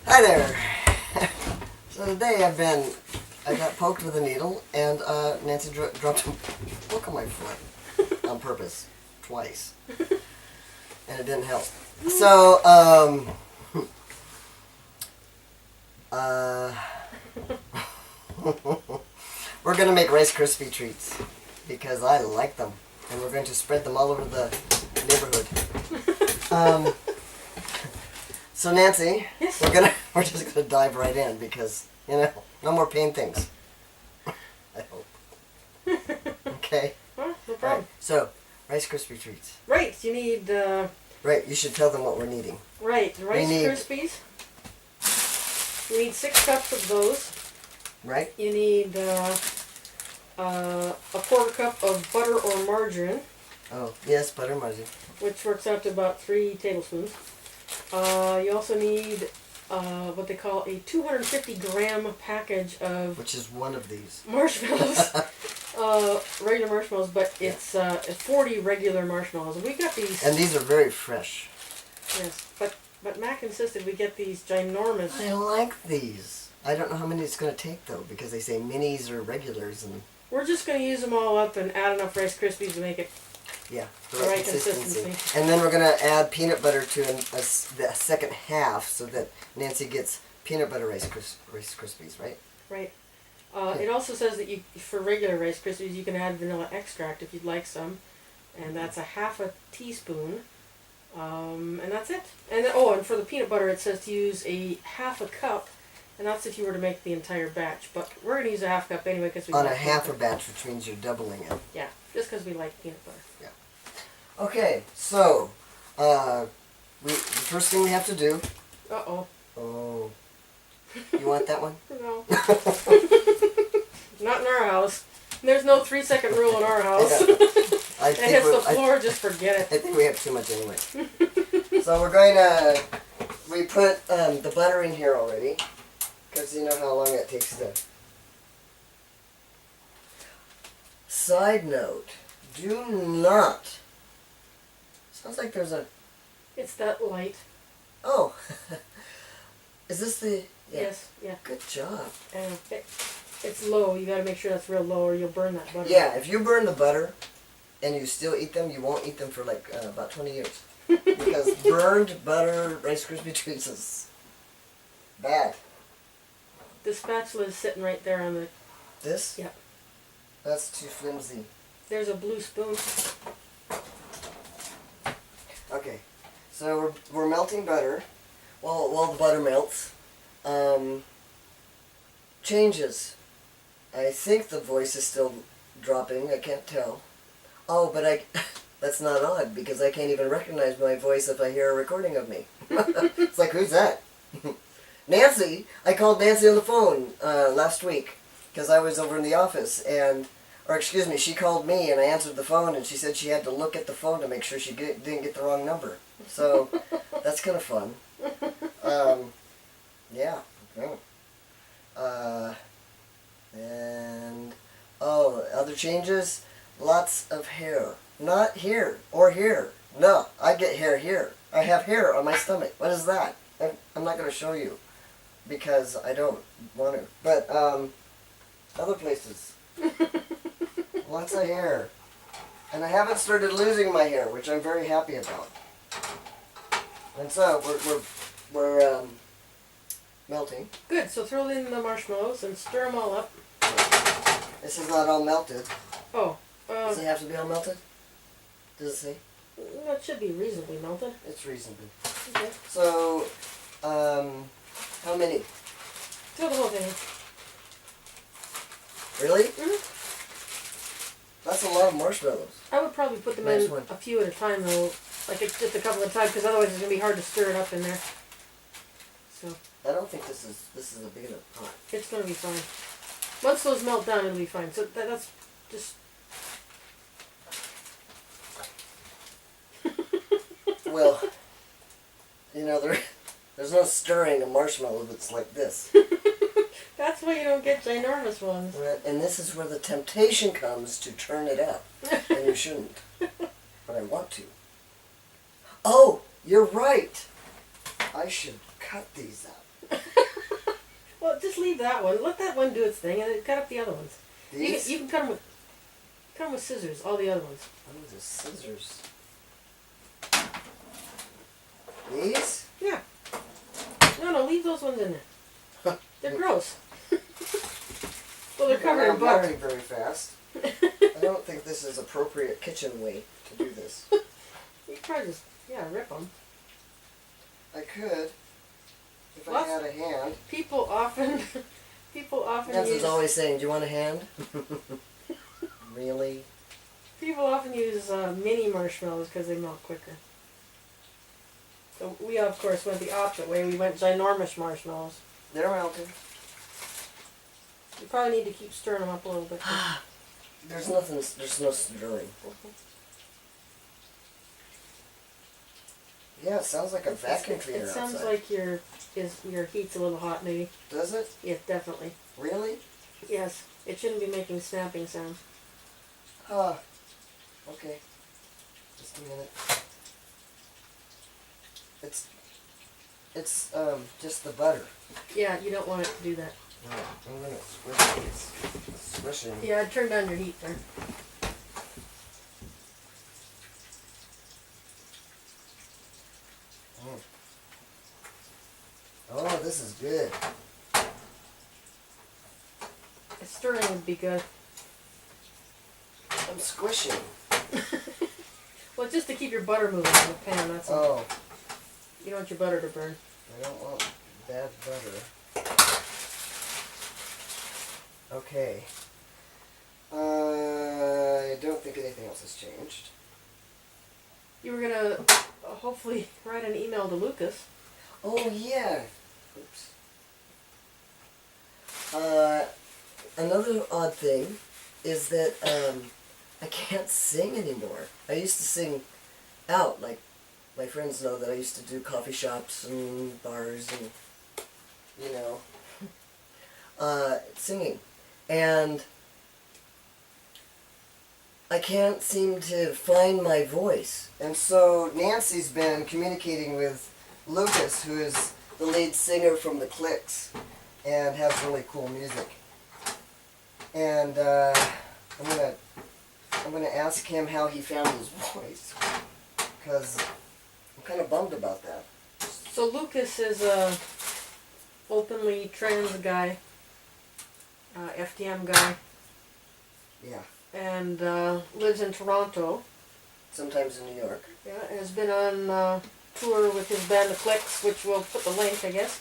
Hi there. So today I got poked with a needle, and Nancy dropped a book on my foot on purpose, twice, and it didn't help. So we're gonna make Rice Krispie treats because I like them, and we're going to spread them all over the neighborhood. So Nancy, yes. we're just gonna dive right in because no more pain things. I hope. Okay. Well, no problem. Right. So Rice Krispie treats. Right, you need. Right, you should tell them what we're needing. Right, Rice Krispies. You need 6 cups of those. Right. You need a 1/4 cup of butter or margarine. Oh yes, butter margarine. Which works out to about 3 tablespoons. You also need what they call a 250-gram package of... Which is one of these. Marshmallows. Regular marshmallows, but it's 40 regular marshmallows. We got these... And these are very fresh. Yes, but Mac insisted we get these ginormous... I like these. I don't know how many it's going to take, though, because they say minis or regulars. And we're just going to use them all up and add enough Rice Krispies to make it the right consistency. And then we're going to add peanut butter to the second half so that Nancy gets peanut butter Rice Krispies, right? Right. It also says that for regular Rice Krispies you can add vanilla extract if you'd like some. And that's a 1/2 teaspoon. And that's it. And and for the peanut butter it says to use a 1/2 cup. And that's if you were to make the entire batch. But we're going to use a 1/2 cup anyway because we on like a 1/2 batch, which means you're doubling it. Yeah, just because we like peanut butter. Yeah. Okay, so the first thing we have to do. Uh-oh. Oh. You want that one? No. Not in our house. There's no 3-second rule in our house. Yeah. It hits the floor, just forget it. I think we have too much anyway. So we're going to... We put the butter in here already. Because you know how long it takes to... Side note. Do not... Sounds like there's a... It's that light. Oh. Is this the... Yeah. Yes, yeah. Good job. It's low. You got to make sure that's real low or you'll burn that butter. Yeah, if you burn the butter and you still eat them, you won't eat them for like about 20 years. Because burned butter Rice Krispie treats is bad. The spatula is sitting right there on the... This? Yeah. That's too flimsy. There's a blue spoon. Okay, so we're melting butter. While the butter melts, changes. I think the voice is still dropping. I can't tell. Oh, but that's not odd because I can't even recognize my voice if I hear a recording of me. It's like, who's that? Nancy. I called Nancy on the phone last week because I was over in the office she called me and I answered the phone and she said she had to look at the phone to make sure she didn't get the wrong number. So that's kind of fun. Yeah. And other changes. Lots of hair. Not here or here. No, I get hair here. I have hair on my stomach. What is that? I'm not going to show you because I don't want to. But other places. Lots of hair. And I haven't started losing my hair, which I'm very happy about. And so we're melting. Good. So throw in the marshmallows and stir them all up. This is not all melted. Oh. Does it have to be all melted? Does it say? It should be reasonably melted. It's reasonably. Okay. So, how many? Throw the whole thing in. Really? Mm-hmm. That's a lot of marshmallows. I would probably put them in a few at a time though, like just a couple at a time, because otherwise it's going to be hard to stir it up in there. So. I don't think this is a big enough pot. It's going to be fine. Once those melt down, it'll be fine. So that's just... Well, there's no stirring a marshmallow that's like this. That's why you don't get ginormous ones. And this is where the temptation comes to turn it up. And you shouldn't. But I want to. Oh, you're right. I should cut these up. Well, just leave that one. Let that one do its thing, and then cut up the other ones. These? You can cut them with scissors. All the other ones. Oh, the scissors. These? Yeah. No, leave those ones in there. They're gross. Well, they're covered in I'm butter. learning very fast. I don't think this is appropriate kitchen way to do this. You could probably just, rip them. I could, if I had a hand. People often Nancy's use. always saying, "Do you want a hand?" Really? People often use mini marshmallows because they melt quicker. So we of course went the opposite way. We went ginormous marshmallows. They're melted. You probably need to keep stirring them up a little bit. There's nothing. There's no stirring. Yeah, it sounds like a vacuum cleaner It sounds outside. like your heat's a little hot, maybe. Does it? Yes, definitely. Really? Yes, it shouldn't be making snapping sounds. Okay. Just a minute. It's just the butter. Yeah, you don't want it to do that. No, I'm gonna squish it. It's squishing. Yeah, I'd turn down your heat there. Oh, this is good. Stirring would be good. I'm squishing. Well, just to keep your butter moving in the pan, that's all. Oh, You don't want your butter to burn. I don't want bad butter. Okay. I don't think anything else has changed. You were gonna hopefully write an email to Lucas. Oh, yeah. Oops. Another odd thing is that I can't sing anymore. I used to sing out, like my friends know that I used to do coffee shops and bars and, singing. And I can't seem to find my voice. And so Nancy's been communicating with Lucas, who is the lead singer from the Clicks and has really cool music. And I'm gonna ask him how he found his voice, because I'm kind of bummed about that. So Lucas is a openly trans guy, FTM guy, Yeah. and lives in Toronto. Sometimes in New York. Yeah, and has been on tour with his band The Clicks, which we'll put the link, I guess.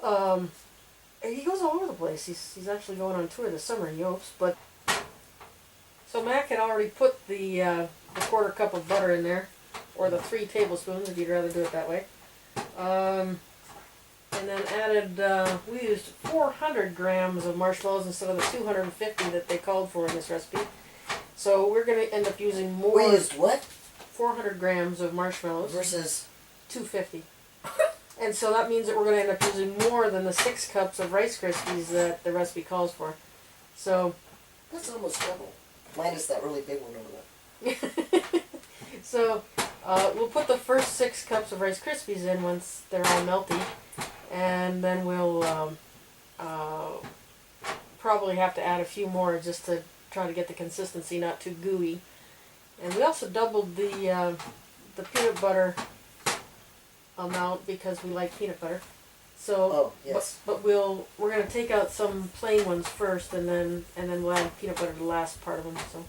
And he goes all over the place. He's actually going on tour this summer, he hopes. But so Mac had already put the quarter cup of butter in there, or the 3 tablespoons if you'd rather do it that way. And then added, we used 400 grams of marshmallows instead of the 250 that they called for in this recipe. So we're going to end up using more. We used what? 400 grams of marshmallows Versus 250. And so that means that we're going to end up using more than the 6 cups of Rice Krispies that the recipe calls for. So that's almost double. Minus that really big one over there. so we'll put the first 6 cups of Rice Krispies in once they're all melty, and then we'll probably have to add a few more just to try to get the consistency not too gooey. And we also doubled the peanut butter amount because we like peanut butter. So, Oh, yes. but we're gonna take out some plain ones first, and then we'll add peanut butter to the last part of them. So.